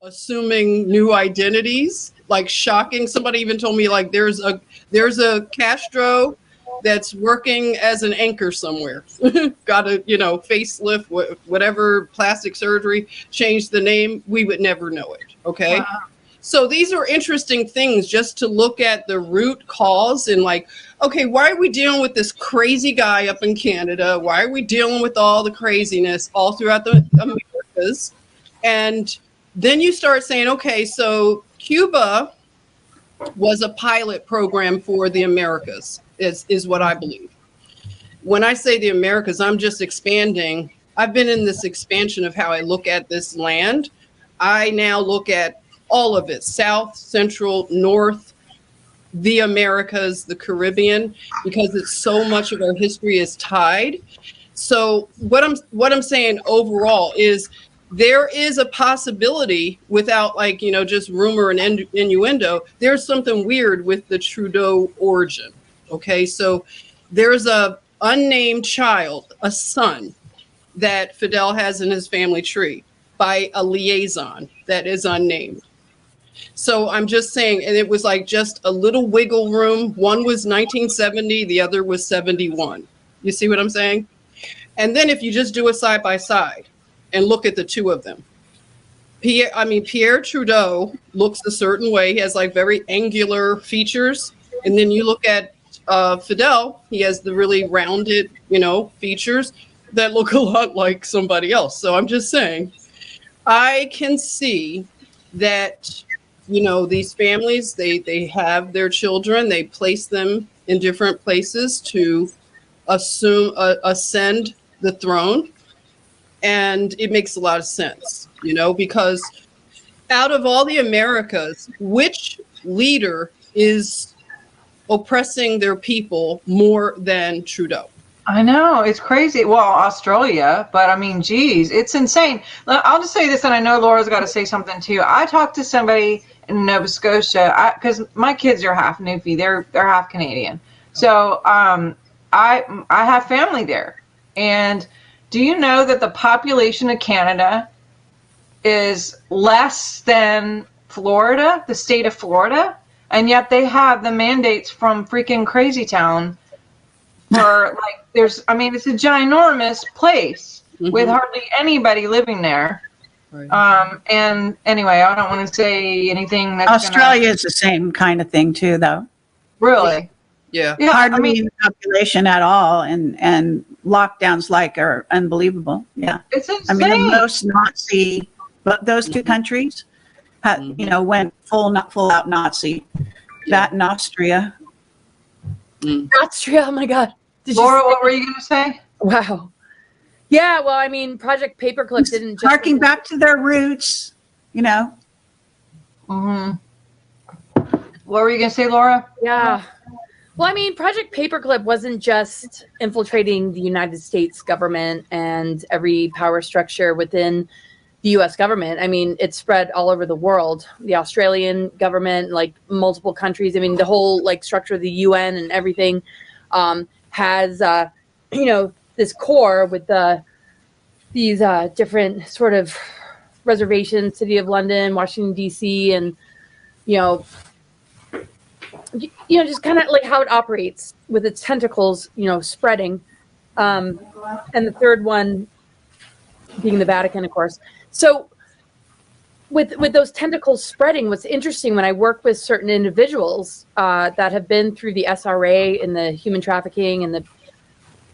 assuming new identities, like shocking. Somebody even told me like there's a Castro that's working as an anchor somewhere. Got a facelift, whatever, plastic surgery, changed the name. We would never know it. Okay. Wow. So these are interesting things just to look at the root cause and like, okay, why are we dealing with this crazy guy up in Canada? Why are we dealing with all the craziness all throughout the Americas? And then you start saying, okay, so Cuba was a pilot program for the Americas, is what I believe. When I say the Americas, I'm just expanding. I've been in this expansion of how I look at this land. I now look at all of it, South, Central, North, the Americas, the Caribbean, because it's so much of our history is tied. So what I'm saying overall is there is a possibility, without like, just rumor and innuendo, there's something weird with the Trudeau origin. Okay, so there's a unnamed child, a son, that Fidel has in his family tree by a liaison that is unnamed. So I'm just saying, and it was like just a little wiggle room. One was 1970, the other was 71. You see what I'm saying? And then if you just do it side by side and look at the two of them, Pierre Trudeau looks a certain way. He has like very angular features. And then you look at Fidel, he has the really rounded, features that look a lot like somebody else. So I'm just saying, I can see that these families, they have their children, they place them in different places to ascend the throne. And it makes a lot of sense, because out of all the Americas, which leader is oppressing their people more than Trudeau? I know, it's crazy. Well, Australia, but I mean, geez, it's insane. I'll just say this, and I know Laura's got to say something too. I talked to somebody in Nova Scotia, because my kids are half Newfie, they're half Canadian. So I have family there. And do you know that the population of Canada is less than Florida, the state of Florida? And yet they have the mandates from freaking Crazy Town for it's a ginormous place with hardly anybody living there. Right. And anyway, I don't want to say anything that's Australia is the same kind of thing too, though. Really? Yeah. Hardly any population at all, and lockdowns are unbelievable. Yeah. It's insane. The most Nazi, but those two countries went full out Nazi. That and Austria. Austria, oh my God. Laura, what were you going to say? Wow. Yeah, well, Project Paperclip didn't just... Harking back to their roots, Mm-hmm. What were you going to say, Laura? Yeah. Well, Project Paperclip wasn't just infiltrating the United States government and every power structure within the U.S. government. It spread all over the world. The Australian government, multiple countries. The whole structure of the UN and everything has, this core with these different sort of reservations, City of London, Washington, D.C., and, just kind of how it operates with its tentacles, spreading. And the third one being the Vatican, of course. So with those tentacles spreading, what's interesting when I work with certain individuals that have been through the SRA and the human trafficking and the,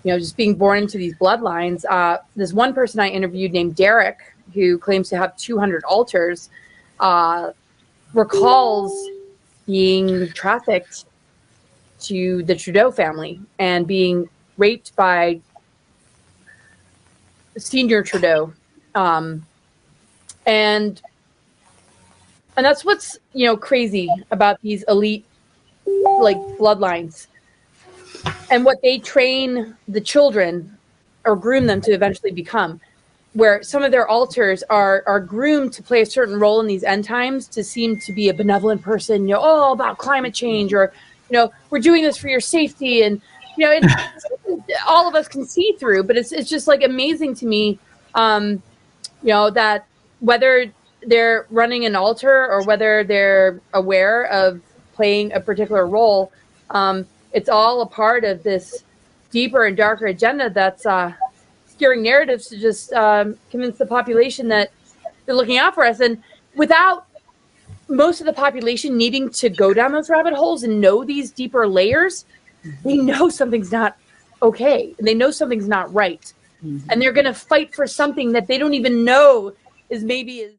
just being born into these bloodlines, this one person I interviewed named Derek, who claims to have 200 altars, recalls being trafficked to the Trudeau family and being raped by Senior Trudeau. And that's what's, crazy about these elite, bloodlines and what they train the children or groom them to eventually become, where some of their altars are groomed to play a certain role in these end times to seem to be a benevolent person, about climate change, or, we're doing this for your safety. And, it's all of us can see through, but it's just amazing to me, that whether they're running an altar or whether they're aware of playing a particular role, it's all a part of this deeper and darker agenda that's steering narratives to just convince the population that they're looking out for us. And without most of the population needing to go down those rabbit holes and know these deeper layers, they know something's not okay. They know something's not right. And they're going to fight for something that they don't even know is maybe